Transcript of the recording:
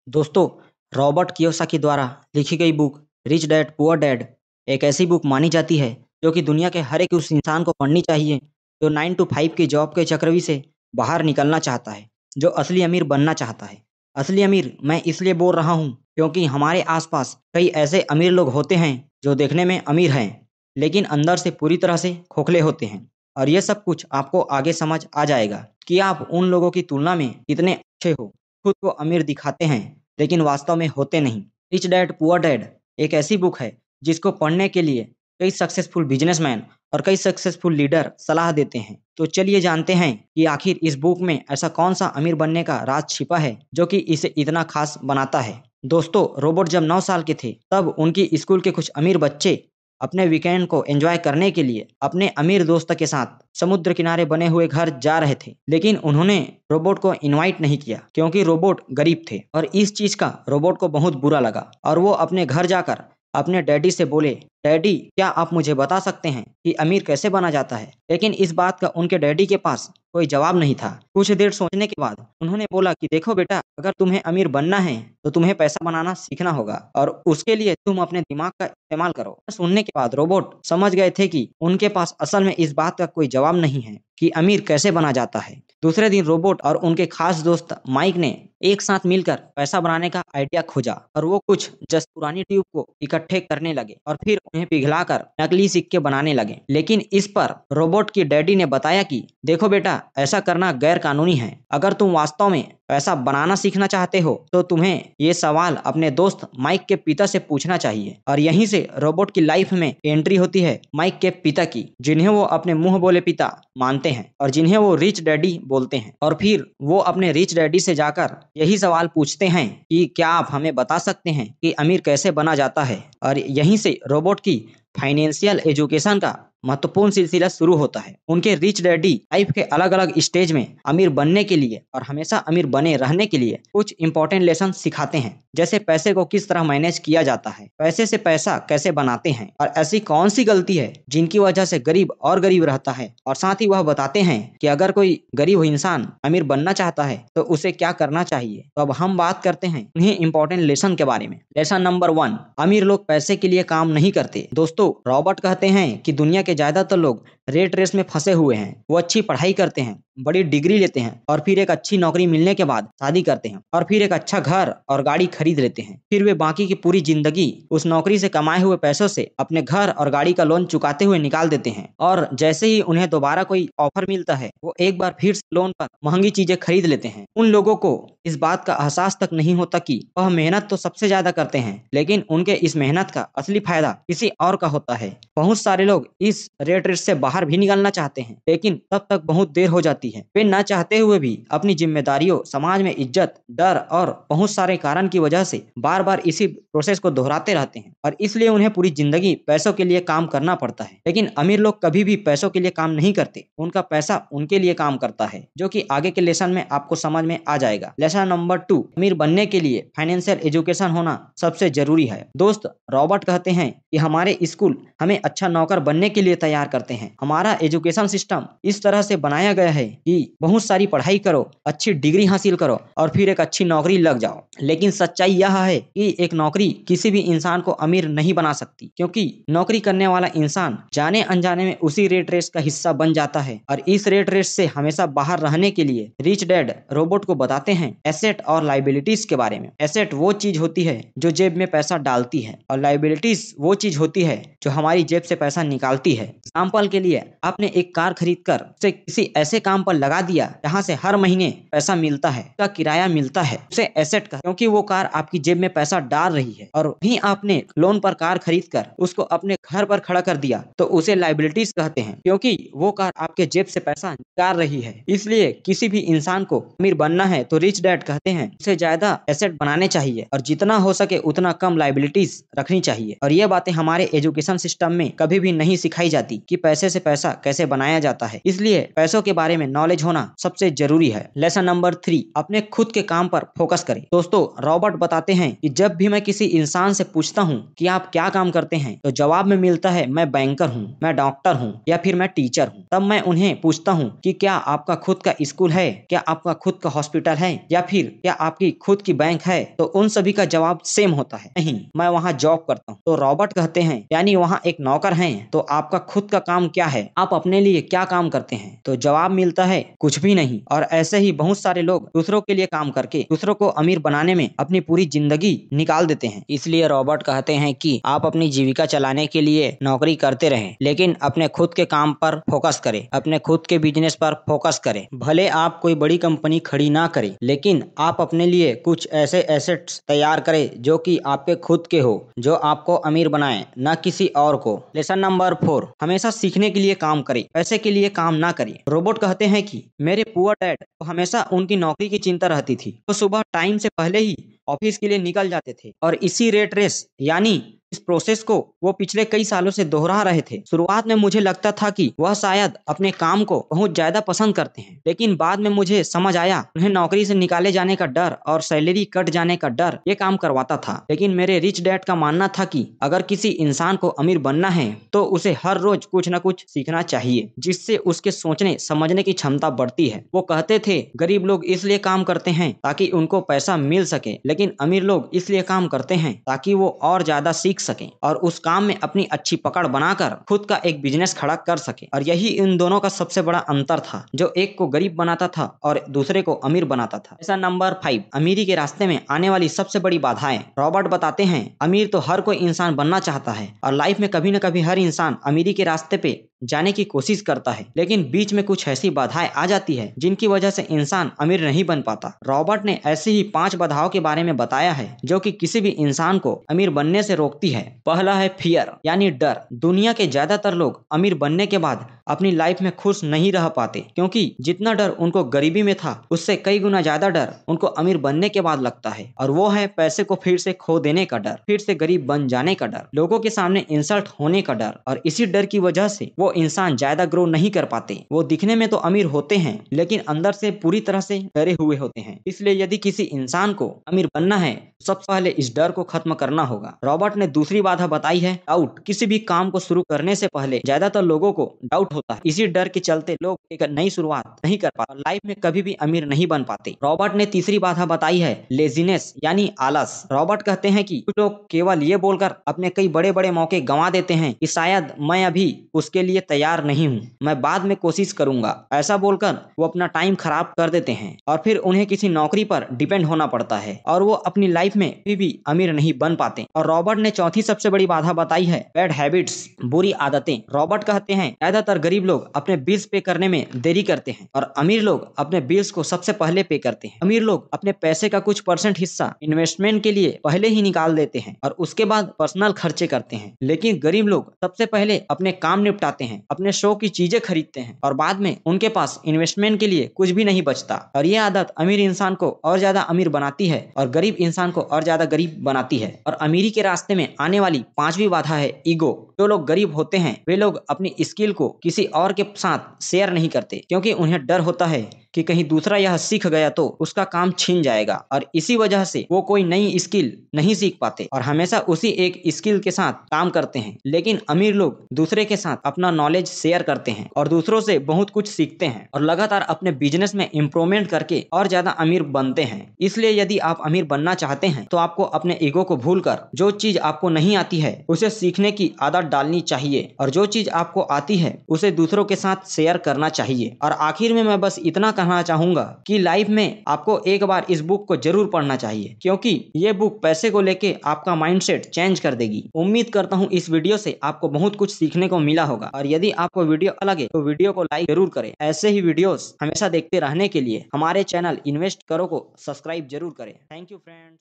दोस्तों, Robert Kiyosaki द्वारा लिखी गई book rich dad poor dad एक ऐसी बुक मानी जाती है जो कि दुनिया के हर एक उस इंसान को पढ़नी चाहिए जो 9 to 5 की जॉब के चक्रव्यूह से बाहर निकलना चाहता है, जो असली अमीर बनना चाहता है। असली अमीर मैं इसलिए बोल रहा हूँ क्योंकि हमारे आसपास कई ऐसे अमीर लोग होते हैं जो देखने में अमीर हैं लेकिन अंदर से पूरी तरह से खोखले होते हैं। और ये सब कुछ आपको आगे समझ आ जाएगा कि आप उन लोगों की तुलना में कितने अच्छे हो। खुद को अमीर दिखाते हैं लेकिन वास्तव में होते नहीं। रिच डैड पुअर डैड एक ऐसी बुक है जिसको पढ़ने के लिए कई सक्सेसफुल बिजनेसमैन और कई सक्सेसफुल लीडर सलाह देते हैं। तो चलिए जानते हैं कि आखिर इस बुक में ऐसा कौन सा अमीर बनने का राज छिपा है जो कि इसे इतना खास बनाता है। दोस्तों, रोबोट जब 9 साल के थे तब उनकी स्कूल के कुछ अमीर बच्चे अपने वीकेंड को एंजॉय करने के लिए अपने अमीर दोस्त के साथ समुद्र किनारे बने हुए घर जा रहे थे, लेकिन उन्होंने रोबोट को इनवाइट नहीं किया क्योंकि रोबोट गरीब थे और इस चीज का रोबोट को बहुत बुरा लगा और वो अपने घर जाकर अपने डैडी से बोले, डैडी क्या आप मुझे बता सकते हैं कि अमीर कैसे बना जाता है। लेकिन इस बात का उनके डैडी के पास कोई जवाब नहीं था। कुछ देर सोचने के बाद उन्होंने बोला कि देखो बेटा, अगर तुम्हें अमीर बनना है तो तुम्हें पैसा बनाना सीखना होगा और उसके लिए तुम अपने दिमाग का इस्तेमाल करो। सुनने के बाद रोबोट समझ गए थे कि उनके पास असल में इस बात का कोई जवाब नहीं है कि अमीर कैसे बना जाता है। दूसरे दिन रोबोट और उनके खास दोस्त माइक ने एक साथ मिलकर पैसा बनाने का आइडिया खोजा और वो कुछ जस्ट पुरानी ट्यूब को इकट्ठे करने लगे और फिर उन्हें पिघलाकर नकली सिक्के बनाने लगे। लेकिन इस पर रोबोट की डैडी ने बताया कि देखो बेटा, ऐसा करना गैर कानूनी है। अगर तुम वास्तव में पैसा बनाना सीखना चाहते हो तो तुम्हें ये सवाल अपने दोस्त माइक के पिता से पूछना चाहिए। और यहीं से रोबोट की लाइफ में एंट्री होती है माइक के पिता की, जिन्हें वो अपने मुंह बोले पिता मानते हैं और जिन्हें वो रिच डैडी बोलते हैं। और फिर वो अपने रिच डैडी से जाकर यही सवाल पूछते हैं कि क्या आप हमें बता सकते हैं कि अमीर कैसे बना जाता है। और यहीं से रोबोट की फाइनेंशियल एजुकेशन का महत्वपूर्ण सिलसिला शुरू होता है। उनके रिच डैडी लाइफ के अलग अलग स्टेज में अमीर बनने के लिए और हमेशा अमीर बने रहने के लिए कुछ इंपॉर्टेंट लेसन सिखाते हैं, जैसे पैसे को किस तरह मैनेज किया जाता है, पैसे से पैसा कैसे बनाते हैं और ऐसी कौन सी गलती है जिनकी वजह से गरीब और गरीब रहता है। और साथ ही वह बताते हैं कि अगर कोई गरीब इंसान अमीर बनना चाहता है तो उसे क्या करना चाहिए। तो अब हम बात करते हैं उन्हीं इंपॉर्टेंट लेसन के बारे में। लेसन नंबर 1, अमीर लोग पैसे के लिए काम नहीं करते। दोस्तों, रॉबर्ट कहते हैं कि दुनिया के ज्यादातर लोग रेट रेस में फंसे हुए हैं। वो अच्छी पढ़ाई करते हैं, बड़ी डिग्री लेते हैं और फिर एक अच्छी नौकरी मिलने के बाद शादी करते हैं और फिर एक अच्छा घर और गाड़ी खरीद लेते हैं। फिर वे बाकी की पूरी जिंदगी उस नौकरी से कमाए हुए पैसों से अपने घर और गाड़ी का लोन चुकाते हुए निकाल देते हैं। और जैसे ही उन्हें दोबारा कोई ऑफर मिलता है वो एक बार फिर से लोन पर महंगी चीजें खरीद लेते हैं। उन लोगों को इस बात का एहसास तक नहीं होता कि वह मेहनत तो सबसे ज्यादा करते हैं, लेकिन उनके इस मेहनत का असली फायदा किसी और का होता है। बहुत सारे लोग इस रेट रेस से बाहर भी निकलना चाहते हैं, लेकिन तब तक बहुत देर हो जाती है। वे न चाहते हुए भी अपनी जिम्मेदारियों, समाज में इज्जत, डर और बहुत सारे कारण की वजह से बार बार इसी प्रोसेस को दोहराते रहते हैं और इसलिए उन्हें पूरी जिंदगी पैसों के लिए काम करना पड़ता है। लेकिन अमीर लोग कभी भी पैसों के लिए काम नहीं करते, उनका पैसा उनके लिए काम करता है, जो कि आगे के लेसन में आपको समझ में आ जाएगा। लेसन नंबर 2, अमीर बनने के लिए फाइनेंशियल एजुकेशन होना सबसे जरूरी है। दोस्त, रॉबर्ट कहते हैं कि हमारे स्कूल हमें अच्छा नौकर बनने के लिए तैयार करते हैं। हमारा एजुकेशन सिस्टम इस तरह से बनाया गया है कि बहुत सारी पढ़ाई करो, अच्छी डिग्री हासिल करो और फिर एक अच्छी नौकरी लग जाओ। लेकिन सच्चाई यह है कि एक नौकरी किसी भी इंसान को अमीर नहीं बना सकती, क्योंकि नौकरी करने वाला इंसान जाने अनजाने में उसी रेट रेस का हिस्सा बन जाता है। और इस रेट रेस से हमेशा बाहर रहने के लिए रिच डैड रोबोट को बताते हैं एसेट और लाइबिलिटीज के बारे में। एसेट वो चीज होती है जो जेब में पैसा डालती है और लाइबिलिटीज वो चीज होती है जो हमारी जेब से पैसा निकालती है। एग्जाम्पल के लिए, आपने एक कार खरीद कर उसे किसी ऐसे काम पर लगा दिया जहाँ से हर महीने पैसा मिलता है, उसका किराया मिलता है, उसे एसेट का, क्योंकि वो कार आपकी जेब में पैसा डाल रही है। और वहीं आपने लोन पर कार खरीद कर उसको अपने घर पर खड़ा कर दिया तो उसे लाइबिलिटीज कहते हैं, क्योंकि वो कार आपके जेब से पैसा निकाल रही है। इसलिए किसी भी इंसान को अमीर बनना है तो रिच डैड कहते हैं उसे ज्यादा एसेट बनाने चाहिए और जितना हो सके उतना कम लाइबिलिटीज रखनी चाहिए। और ये बातें हमारे एजुकेशन सिस्टम में कभी भी नहीं सिखाई जाती कि पैसे से पैसा कैसे बनाया जाता है। इसलिए पैसों के बारे में नॉलेज होना सबसे जरूरी है। लेसन नंबर 3, अपने खुद के काम पर फोकस करें। दोस्तों, रॉबर्ट बताते हैं कि जब भी मैं किसी इंसान से पूछता हूँ कि आप क्या काम करते हैं, तो जवाब में मिलता है मैं बैंकर हूँ, मैं डॉक्टर हूँ या फिर मैं टीचर हूँ। तब मैं उन्हें पूछता हूँ कि क्या आपका खुद का स्कूल है, क्या आपका खुद का हॉस्पिटल है या फिर क्या आपकी खुद की बैंक है, तो उन सभी का जवाब सेम होता है, नहीं मैं वहाँ जॉब करता हूँ। तो रॉबर्ट कहते हैं यानी वहाँ एक नौकर है, तो आपका खुद का काम क्या है, आप अपने लिए क्या काम करते हैं? तो जवाब मिलता है कुछ भी नहीं। और ऐसे ही बहुत सारे लोग दूसरों के लिए काम करके दूसरों को अमीर बनाने में अपनी पूरी जिंदगी निकाल देते हैं। इसलिए रॉबर्ट कहते हैं कि आप अपनी जीविका चलाने के लिए नौकरी करते रहें, लेकिन अपने खुद के काम पर फोकस करें, अपने खुद के बिजनेस पर फोकस करें। भले आप कोई बड़ी कंपनी खड़ी ना करें, लेकिन आप अपने लिए कुछ ऐसे एसेट्स तैयार करें जो कि आपके खुद के हो, जो आपको अमीर बनाए, न किसी और को। लेसन नंबर 4, हमेशा सीखने के लिए काम करें, पैसे के लिए काम ना करें। रोबोट कहते हैं कि मेरे पुअर डैड को हमेशा उनकी नौकरी की चिंता रहती थी। वो सुबह टाइम से पहले ही ऑफिस के लिए निकल जाते थे और इसी रेट रेस यानी इस प्रोसेस को वो पिछले कई सालों से दोहरा रहे थे। शुरुआत में मुझे लगता था कि वह शायद अपने काम को बहुत ज्यादा पसंद करते हैं, लेकिन बाद में मुझे समझ आया उन्हें नौकरी से निकाले जाने का डर और सैलरी कट जाने का डर ये काम करवाता था। लेकिन मेरे रिच डैड का मानना था कि अगर किसी इंसान को अमीर बनना है तो उसे हर रोज कुछ न कुछ सीखना चाहिए, जिससे उसके सोचने समझने की क्षमता बढ़ती है। वो कहते थे गरीब लोग इसलिए काम करते हैं ताकि उनको पैसा मिल सके, लेकिन अमीर लोग इसलिए काम करते हैं ताकि वो और ज्यादा सीख सकें और उस काम में अपनी अच्छी पकड़ बनाकर खुद का एक बिजनेस खड़ा कर सके। और यही इन दोनों का सबसे बड़ा अंतर था, जो एक को गरीब बनाता था और दूसरे को अमीर बनाता था। ऐसा नंबर 5, अमीरी के रास्ते में आने वाली सबसे बड़ी बाधाएं। रॉबर्ट बताते हैं अमीर तो हर कोई इंसान बनना चाहता है और लाइफ में कभी न कभी हर इंसान अमीरी के रास्ते पे जाने की कोशिश करता है, लेकिन बीच में कुछ ऐसी बाधाएं आ जाती है जिनकी वजह से इंसान अमीर नहीं बन पाता। रॉबर्ट ने ऐसी ही 5 बाधाओं के बारे में बताया है जो कि किसी भी इंसान को अमीर बनने से रोकती है। पहला है फियर यानी डर। दुनिया के ज्यादातर लोग अमीर बनने के बाद अपनी लाइफ में खुश नहीं रह पाते, क्योंकि जितना डर उनको गरीबी में था उससे कई गुना ज्यादा डर उनको अमीर बनने के बाद लगता है, और वो है पैसे को फिर से खो देने का डर, फिर से गरीब बन जाने का डर, लोगों के सामने इंसल्ट होने का डर। और इसी डर की वजह से वो इंसान ज्यादा ग्रो नहीं कर पाते। वो दिखने में तो अमीर होते हैं लेकिन अंदर से पूरी तरह से डरे हुए होते हैं। इसलिए यदि किसी इंसान को अमीर बनना है तो सबसे पहले इस डर को खत्म करना होगा। रॉबर्ट ने दूसरी बाधा बताई है डाउट। किसी भी काम को शुरू करने से पहले ज्यादातर लोगों को डाउट होता है। इसी डर के चलते लोग एक नई शुरुआत नहीं कर पाते और लाइफ में कभी भी अमीर नहीं बन पाते। रॉबर्ट ने तीसरी बाधा बताई है लेजीनेस यानी आलस। रॉबर्ट कहते हैं कि कुछ लोग केवल ये बोलकर अपने कई बड़े बड़े मौके गंवा देते हैं कि शायद मैं अभी उसके लिए तैयार नहीं हूँ, मैं बाद में कोशिश करूंगा। ऐसा बोलकर वो अपना टाइम खराब कर देते हैं और फिर उन्हें किसी नौकरी पर डिपेंड होना पड़ता है और वो अपनी लाइफ में भी अमीर नहीं बन पाते। और रॉबर्ट ने चौथी सबसे बड़ी बाधा बताई है बैड हैबिट्स, बुरी आदतें। रॉबर्ट कहते हैं ज्यादातर गरीब लोग अपने बिल्स पे करने में देरी करते हैं और अमीर लोग अपने बिल्स को सबसे पहले पे करते हैं। अमीर लोग अपने पैसे का कुछ % हिस्सा इन्वेस्टमेंट के लिए पहले ही निकाल देते हैं और उसके बाद पर्सनल खर्चे करते हैं, लेकिन गरीब लोग सबसे पहले अपने काम निपटाते हैं, अपने शौक की चीजें खरीदते हैं और बाद में उनके पास इन्वेस्टमेंट के लिए कुछ भी नहीं बचता। और ये आदत अमीर इंसान को और ज्यादा अमीर बनाती है और गरीब इंसान को और ज्यादा गरीब बनाती है। और अमीरी के रास्ते में आने वाली 5वीं बाधा है ईगो। जो लोग गरीब होते हैं वे लोग अपनी स्किल को किसी और के साथ शेयर नहीं करते, क्योंकि उन्हें डर होता है कि कहीं दूसरा यह सीख गया तो उसका काम छीन जाएगा, और इसी वजह से वो कोई नई स्किल नहीं सीख पाते और हमेशा उसी एक स्किल के साथ काम करते हैं। लेकिन अमीर लोग दूसरे के साथ अपना नॉलेज शेयर करते हैं और दूसरों से बहुत कुछ सीखते हैं और लगातार अपने बिजनेस में इम्प्रूवमेंट करके और ज्यादा अमीर बनते हैं। इसलिए यदि आप अमीर बनना चाहते हैं तो आपको अपने ईगो को भूलकर जो चीज आपको नहीं आती है उसे सीखने की आदत डालनी चाहिए, और जो चीज आपको आती है उसे दूसरों के साथ शेयर करना चाहिए। और आखिर में मैं बस इतना कहना चाहूंगा कि लाइफ में आपको एक बार इस बुक को जरूर पढ़ना चाहिए, क्योंकि ये बुक पैसे को लेके आपका माइंडसेट चेंज कर देगी। उम्मीद करता हूँ इस वीडियो से आपको बहुत कुछ सीखने को मिला होगा, और यदि आपको वीडियो अच्छा लगे तो वीडियो को लाइक जरूर करें। ऐसे ही वीडियोस हमेशा देखते रहने के लिए हमारे चैनल इन्वेस्ट करो को सब्सक्राइब जरूर करें। Thank you friends.